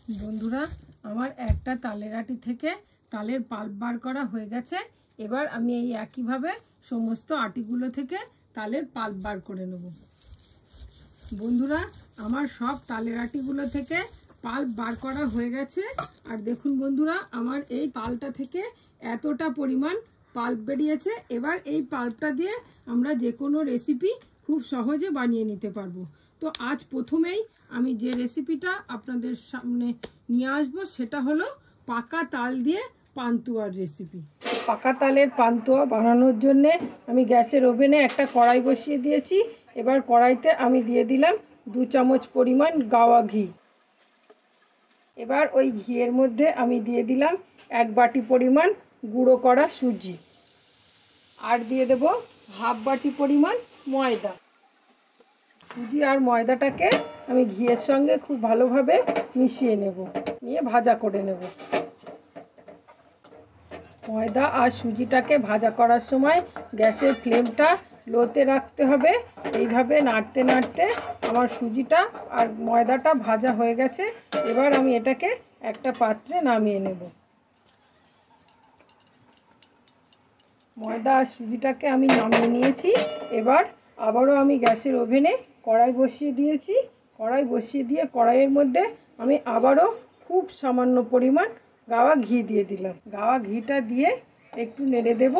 বন্ধুরা, আমার একটা তালের আটি থেকে তালের পাল্প বার করা হয়ে গেছে। এবার আমি এই একইভাবে সমস্ত আটিগুলো থেকে তালের পাল্প বার করে নেব। বন্ধুরা, আমার সব তালের আটিগুলো থেকে পাল্প বার করা হয়ে গেছে। আর দেখুন বন্ধুরা, আমার এই তালটা থেকে এতটা পরিমাণ পাল্প বেরিয়েছে। এবার এই পাল্পটা দিয়ে আমরা যে কোনো রেসিপি খুব সহজে বানিয়ে নিতে পারবো। তো আজ প্রথমেই আমি যে রেসিপিটা আপনাদের সামনে নিয়ে আসবো সেটা হলো পাকা তাল দিয়ে পান্তুয়ার রেসিপি। পাকা তালের পান্তুয়া বানানোর জন্যে আমি গ্যাসের ওভেনে একটা কড়াই বসিয়ে দিয়েছি। এবার কড়াইতে আমি দিয়ে দিলাম 2 চামচ পরিমাণ গাওয়া ঘি। এবার ওই ঘিয়ের মধ্যে আমি দিয়ে দিলাম 1 বাটি পরিমাণ গুঁড়ো করা সুজি, আর দিয়ে দেব হাফ বাটি পরিমাণ ময়দা। সুজি আর ময়দাটাকে আমি ঘিয়ের সঙ্গে খুব ভালোভাবে মিশিয়ে নেব, নিয়ে ভাজা করে নেব। ময়দা আর সুজিটাকে ভাজা করার সময় গ্যাসের ফ্লেমটা লোতে রাখতে হবে। এইভাবে নাড়তে নাড়তে আমার সুজিটা আর ময়দাটা ভাজা হয়ে গেছে। এবার আমি এটাকে একটা পাত্রে নামিয়ে নেব। ময়দা আর সুজিটাকে আমি নামিয়ে নিয়েছি। এবার আবারও আমি গ্যাসের ওভেনে কড়াই বসিয়ে দিয়েছি। কড়াই বসিয়ে দিয়ে কড়াইয়ের মধ্যে আমি আবারও খুব সামান্য পরিমাণ গাওয়া ঘি দিয়ে দিলাম। গাওয়া ঘিটা দিয়ে একটু নেড়ে দেব।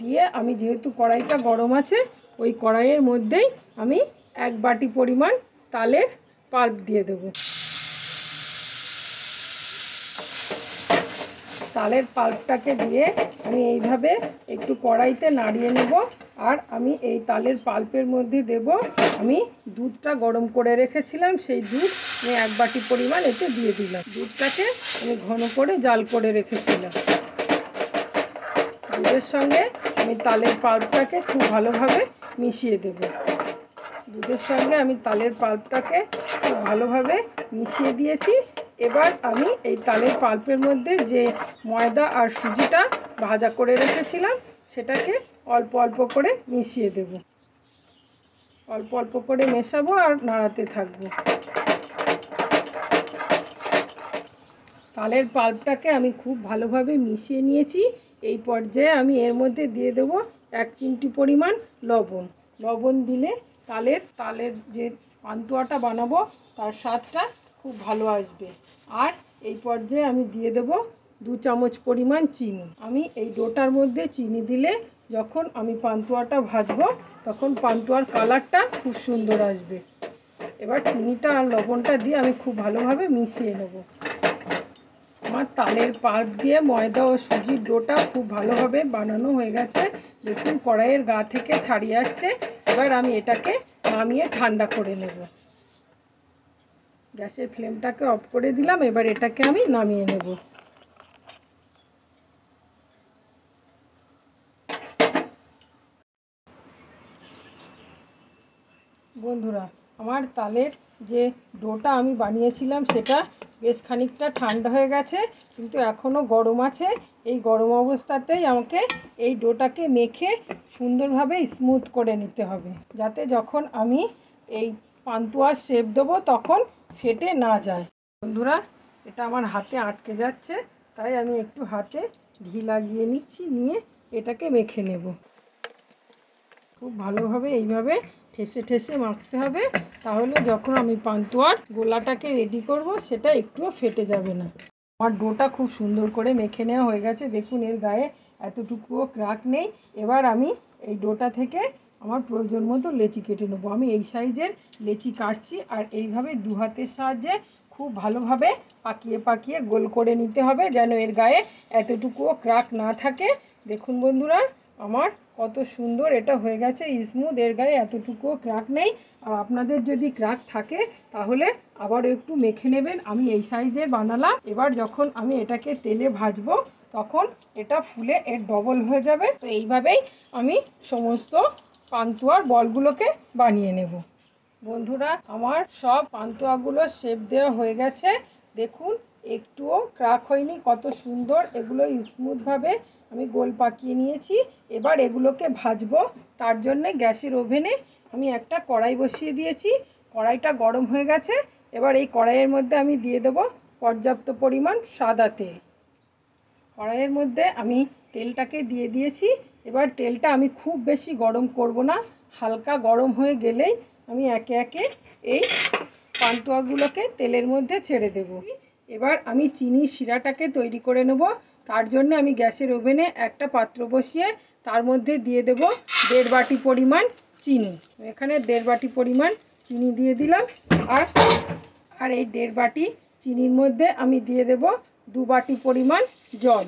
দিয়ে আমি যেহেতু কড়াইটা গরম আছে, ওই কড়াইয়ের মধ্যেই আমি 1 বাটি পরিমাণ তালের পাল্প দিয়ে দেব। তালের পাল্পটাকে দিয়ে আমি এইভাবে একটু কড়াইতে নাড়িয়ে নেব। আর আমি এই তালের পাল্পের মধ্যে দেব আমি দুধটা গরম করে রেখেছিলাম। সেই দুধ আমি 1 বাটি পরিমাণ এতে দিয়ে দিলাম। দুধটাকে আমি ঘন করে জাল করে রেখেছিলাম। দুধের সঙ্গে আমি তালের পাল্পটাকে খুব ভালোভাবে মিশিয়ে দেব। দুধের সঙ্গে আমি তালের পাল্পটাকে খুব ভালোভাবে মিশিয়ে দিয়েছি। এবার আমি এই তালের পাল্পের মধ্যে যে ময়দা আর সুজিটা ভাজা করে রেখেছিলাম সেটাকে অল্প অল্প করে মিশিয়ে দেব। অল্প অল্প করে মেশাবো আর নাড়াতে থাকবো। তালের পাল্পটাকে আমি খুব ভালোভাবে মিশিয়ে নিয়েছি। এই পর্যায়ে আমি এর মধ্যে দিয়ে দেবো 1 চিমটি পরিমাণ লবণ। লবণ দিলে তালের যে পান্তুয়াটা বানাবো তার স্বাদটা খুব ভালো আসবে। আর এই পর্যায়ে আমি দিয়ে দেবো 2 চামচ পরিমাণ চিনি। আমি এই ডোটার মধ্যে চিনি দিলে যখন আমি পান্তুয়াটা ভাজবো তখন পান্তুয়ার কালারটা খুব সুন্দর আসবে। এবার চিনিটা আর লবণটা দিয়ে আমি খুব ভালোভাবে মিশিয়ে নেব। আমার তালের পাল্প দিয়ে ময়দা ও সুজির ডোটা খুব ভালোভাবে বানানো হয়ে গেছে। দেখুন কড়াইয়ের গা থেকে ছাড়িয়ে আসছে। এবার আমি এটাকে নামিয়ে ঠান্ডা করে নেব। গ্যাসের ফ্লেমটাকে অফ করে দিলাম। এবার এটাকে আমি নামিয়ে নেব। বন্ধুরা, আমার তালের যে ডোটা আমি বানিয়েছিলাম সেটা বেশ খানিকটা ঠান্ডা হয়ে গেছে, কিন্তু এখনও গরম আছে। এই গরম অবস্থাতেই আমাকে এই ডোটাকে মেখে সুন্দরভাবে স্মুথ করে নিতে হবে, যাতে যখন আমি এই পান্তুয়ার শেপ দেবো তখন ফেটে না যায়। বন্ধুরা, এটা আমার হাতে আটকে যাচ্ছে, তাই আমি একটু হাতে ঘি লাগিয়ে নিচ্ছি, নিয়ে এটাকে মেখে নেব। খুব ভালোভাবে এইভাবে ঠেসে ঠেসে মাখতে হবে, তাহলে যখন আমি পান্তুয়ার গোলাটাকে রেডি করব সেটা একটুও ফেটে যাবে না। আমার ডোটা খুব সুন্দর করে মেখে নেওয়া হয়ে গেছে। দেখুন এর গায়ে এতটুকুও ক্রাক নেই। এবার আমি এই ডোটা থেকে আমার প্রয়োজন মতো লেচি কেটে নেবো। আমি এই সাইজের লেচি কাটছি, আর এইভাবে 2 হাতের সাহায্যে খুব ভালোভাবে পাকিয়ে পাকিয়ে গোল করে নিতে হবে, যেন এর গায়ে এতটুকুও ক্রাক না থাকে। দেখুন বন্ধুরা, আমার কত সুন্দর এটা হয়ে গেছে স্মুথ, এর গায়ে এতটুকুও ক্রাক নেই। আর আপনাদের যদি ক্রাক থাকে তাহলে আবার একটু মেখে নেবেন। আমি এই সাইজের বানালাম। এবার যখন আমি এটাকে তেলে ভাজবো তখন এটা ফুলে এর ডবল হয়ে যাবে। তো এইভাবেই আমি সমস্ত পান্তুয়ার বলগুলোকে বানিয়ে নেব। বন্ধুরা, আমার সব পান্তুয়াগুলো শেপ দেওয়া হয়ে গেছে। দেখুন একটুও ক্রাক হয়নি, কত সুন্দর এগুলো স্মুথভাবে আমি গোল পাকিয়ে নিয়েছি। এবার এগুলোকে ভাজবো। তার জন্যে গ্যাসের ওভেনে আমি একটা কড়াই বসিয়ে দিয়েছি। কড়াইটা গরম হয়ে গেছে। এবার এই কড়াইয়ের মধ্যে আমি দিয়ে দেবো পর্যাপ্ত পরিমাণ সাদা তেল। কড়াইয়ের মধ্যে আমি তেলটাকে দিয়ে দিয়েছি। এবার তেলটা আমি খুব বেশি গরম করব না, হালকা গরম হয়ে গেলেই আমি একে একে এই পান্তুয়াগুলোকে তেলের মধ্যে ছেড়ে দেব। এবার আমি চিনির শিরাটাকে তৈরি করে নেব। তার জন্য আমি গ্যাসের ওভেনে একটা পাত্র বসিয়ে তার মধ্যে দিয়ে দেব 1.5 বাটি পরিমাণ চিনি। এখানে 1.5 বাটি পরিমাণ চিনি দিয়ে দিলাম। আর এই 1.5 বাটি চিনির মধ্যে আমি দিয়ে দেব 2 বাটি পরিমাণ জল।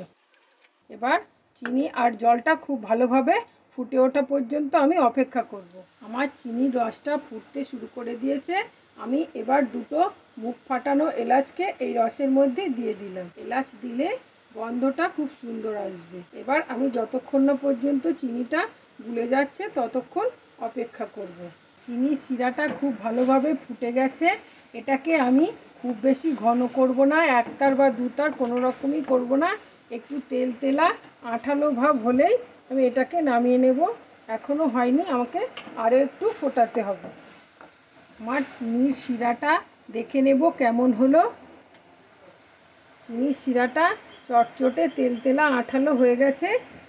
এবার চিনি আর জলটা খুব ভালোভাবে ফুটে ওঠা পর্যন্ত আমি অপেক্ষা করব। আমার চিনির রসটা ফুটতে শুরু করে দিয়েছে। আমি এবার দুটো মুখ ফাটানো এলাচকে এই রসের মধ্যে দিয়ে দিলাম। এলাচ দিলে গন্ধটা খুব সুন্দর আসবে। এবার আমি যতক্ষণ না পর্যন্ত চিনিটা গুলে যাচ্ছে ততক্ষণ অপেক্ষা করব। চিনির শিরাটা খুব ভালোভাবে ফুটে গেছে। এটাকে আমি খুব বেশি ঘন করব না, একটার বা দুটার কোনো রকমই করব না। একটু তেল তেলা আঠালো ভাব হলেই আমি এটাকে নামিয়ে নেব। এখনও হয়নি, আমাকে আরও একটু ফোটাতে হবে। আমার চিনির শিরাটা দেখে নেব কেমন হলো। চিনির শিরাটা চটচটে তেলতেলা আঠালো হয়ে গেছে।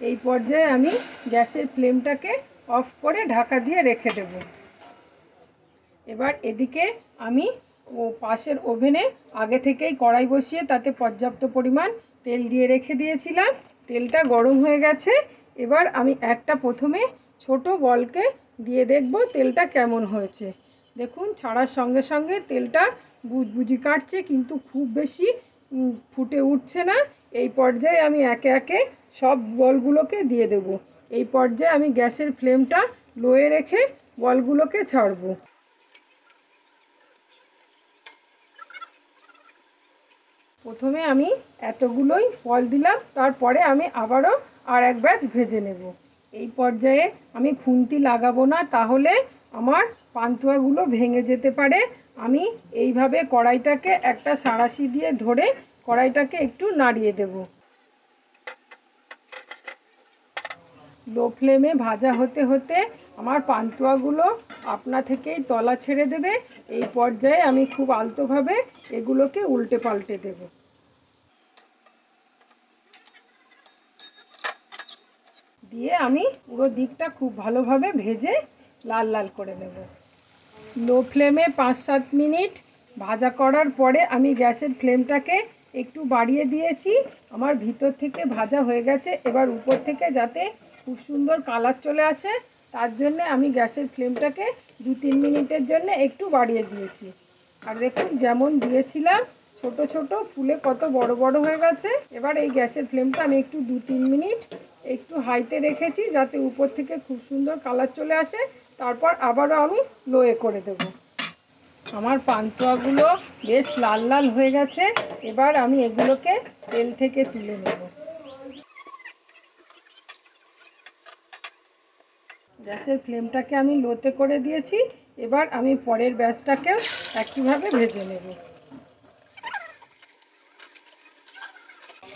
এই পর্যায়ে আমি গ্যাসের ফ্লেমটাকে অফ করে ঢাকা দিয়ে রেখে দেব। এবার এদিকে আমি পাশের ওভেনে আগে থেকেই কড়াই বসিয়ে তাতে পর্যাপ্ত পরিমাণ তেল দিয়ে রেখে দিয়েছিলাম। তেলটা গরম হয়ে গেছে। এবার আমি একটা প্রথমে ছোট বলকে দিয়ে দেখব তেলটা কেমন হয়েছে। দেখুন, ছাড়ার সঙ্গে সঙ্গে তেলটা বুজবুজি কাটছে, কিন্তু খুব বেশি ফুটে উঠছে না। এই পর্যায়ে আমি একে একে সব বলগুলোকে দিয়ে দেব। এই পর্যায়ে আমি গ্যাসের ফ্লেমটা লোয়ে রেখে বলগুলোকে ছাড়বো। প্রথমে আমি এতগুলোই বল দিলাম, তারপরে আমি আবারও আর এক ব্যাচ ভেজে নেব। এই পর্যায়ে আমি খুন্তি লাগাবো না, তাহলে আমার পান্তুয়াগুলো ভেঙে যেতে পারে। আমি এইভাবে কড়াইটাকে একটা সাঁড়াশি দিয়ে ধরে কড়াইটাকে একটু নাড়িয়ে দেব। লো ফ্লেমে ভাজা হতে হতে আমার পান্তুয়াগুলো আপনা থেকেই তলা ছেড়ে দেবে। এই পর্যায়ে আমি খুব আলতোভাবে এগুলোকে উল্টে পাল্টে দেব। দিয়ে আমি পুরো দিকটা খুব ভালোভাবে ভেজে লাল লাল করে নেব। লো ফ্লেমে 5-7 মিনিট ভাজা করার পরে আমি গ্যাসের ফ্লেমটাকে একটু বাড়িয়ে দিয়েছি। আমার ভিতর থেকে ভাজা হয়ে গেছে। এবার উপর থেকে যাতে খুব সুন্দর কালার চলে আসে, তার জন্য আমি গ্যাসের ফ্লেমটাকে 2-3 মিনিটের জন্য একটু বাড়িয়ে দিয়েছি। আর দেখুন, যেমন দিয়েছিলাম ছোট ছোট ফুলে কত বড় বড় হয়ে গেছে। এবার এই গ্যাসের ফ্লেমটা আমি একটু 2-3 মিনিট একটু হাইতে রেখেছি, যাতে উপর থেকে খুব সুন্দর কালার চলে আসে। তারপর আবারও আমি লোয়ে করে দেব। আমার পান্তুয়াগুলো বেশ লাল লাল হয়ে গেছে। এবার আমি এগুলোকে তেল থেকে তুলে নেব। গ্যাসের ফ্লেমটাকে আমি লোতে করে দিয়েছি। এবার আমি পরের ব্যাচটাকেও একইভাবে ভেজে নেব।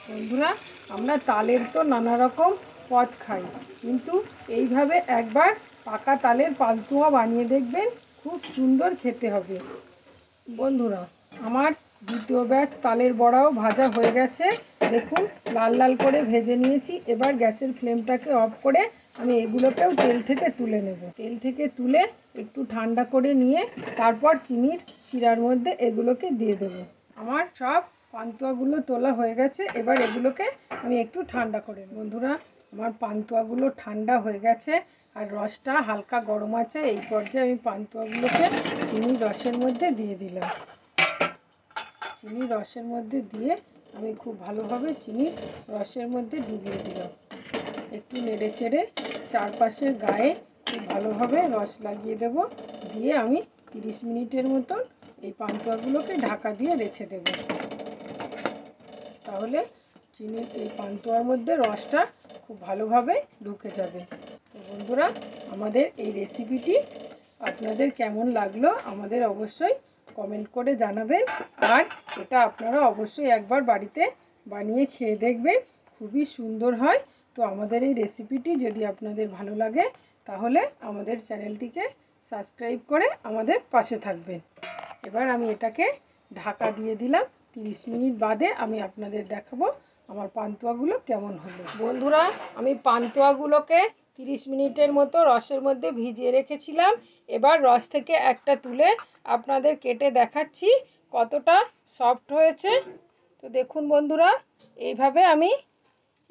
বন্ধুরা, আমরা তালের তো নানা রকম পদ খাই, কিন্তু এইভাবে একবার পাকা তালের পান্তুয়া বানিয়ে দেখবেন, খুব সুন্দর খেতে হবে। বন্ধুরা, আমার দ্বিতীয় ব্যাচ তালের বড়াও ভাজা হয়ে গেছে। দেখুন, লাল লাল করে ভেজে নিয়েছি। এবার গ্যাসের ফ্লেমটাকে অফ করে আমি এগুলোকেও তেল থেকে তুলে নেব। তেল থেকে তুলে একটু ঠান্ডা করে নিয়ে তারপর চিনির শিরার মধ্যে এগুলোকে দিয়ে দেব। আমার সব পান্তুয়াগুলো তোলা হয়ে গেছে। এবার এগুলোকে আমি একটু ঠান্ডা করে নেব। বন্ধুরা, আমার পান্তুয়াগুলো ঠান্ডা হয়ে গেছে আর রসটা হালকা গরম আছে। এই পর্যায়ে আমি পান্তুয়াগুলোকে চিনির রসের মধ্যে দিয়ে দিলাম। চিনির রসের মধ্যে দিয়ে আমি খুব ভালোভাবে চিনির রসের মধ্যে ডুবিয়ে দিলাম। একটু নেড়ে চেড়ে চারপাশের গায়ে খুব ভালোভাবে রস লাগিয়ে দেব। দিয়ে আমি 30 মিনিটের মতন এই পান্তুয়াগুলোকে ঢাকা দিয়ে রেখে দেব। তাহলে চিনির এই পান্তুয়ার মধ্যে রসটা খুব ভালোভাবে ঢুকে যাবে। তো বন্ধুরা, আমাদের এই রেসিপিটি আপনাদের কেমন লাগলো আমাদের অবশ্যই কমেন্ট করে জানাবেন। আর এটা আপনারা অবশ্যই একবার বাড়িতে বানিয়ে খেয়ে দেখবেন, খুবই সুন্দর হয়। তো আমাদের এই রেসিপিটি যদি আপনাদের ভালো লাগে, তাহলে আমাদের চ্যানেলটিকে সাবস্ক্রাইব করে আমাদের পাশে থাকবেন। এবার আমি এটাকে ঢাকা দিয়ে দিলাম। 30 মিনিট বাদে আমি আপনাদের দেখাবো আমার পান্তুয়াগুলো কেমন হলো। বন্ধুরা, আমি পান্তুয়াগুলোকে 30 মিনিটের মতো রসের মধ্যে ভিজিয়ে রেখেছিলাম। এবার রস থেকে একটা তুলে আপনাদের কেটে দেখাচ্ছি কতটা সফট হয়েছে। তো দেখুন বন্ধুরা, এইভাবে আমি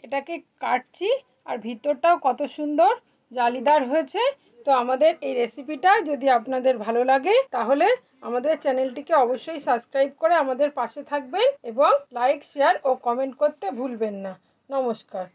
এটাকে কাটছি আর ভিতরটাও কত সুন্দর জালিদার হয়েছে। তো আমাদের এই রেসিপিটা যদি আপনাদের ভালো লাগে তাহলে আমাদের চ্যানেলটিকে অবশ্যই সাবস্ক্রাইব করে আমাদের পাশে থাকবেন এবং লাইক, শেয়ার ও কমেন্ট করতে ভুলবেন না। নমস্কার।